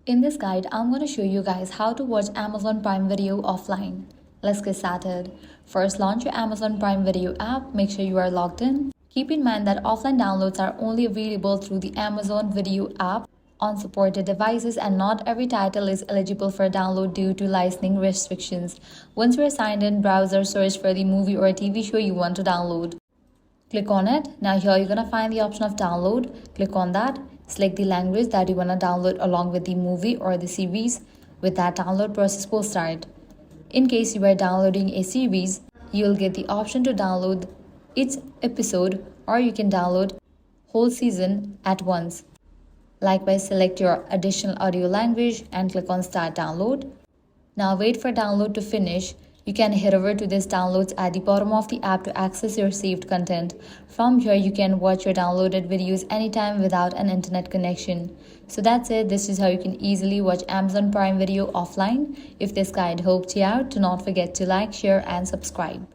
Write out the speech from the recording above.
In this guide, I'm going to show you guys how to watch Amazon Prime Video offline. Let's get started. First, launch your Amazon Prime Video app. Make sure you are logged in. Keep in mind that offline downloads are only available through the Amazon Video app on supported devices, and not every title is eligible for download due to licensing restrictions. Once you are signed in, browser search for the movie or TV show you want to download. Click on it. Now here you're gonna find the option of download. Click on that. Select the language that you wanna download along with the movie or the series. With that, download process will start. In case you are downloading a series, you'll get the option to download each episode, or you can download whole season at once. Likewise, select your additional audio language and click on start download. Now wait for download to finish. You can head over to this downloads at the bottom of the app to access your saved content. From here, you can watch your downloaded videos anytime without an internet connection. So that's it. This is how you can easily watch Amazon Prime Video offline. If this guide helped you out, do not forget to like, share, and subscribe.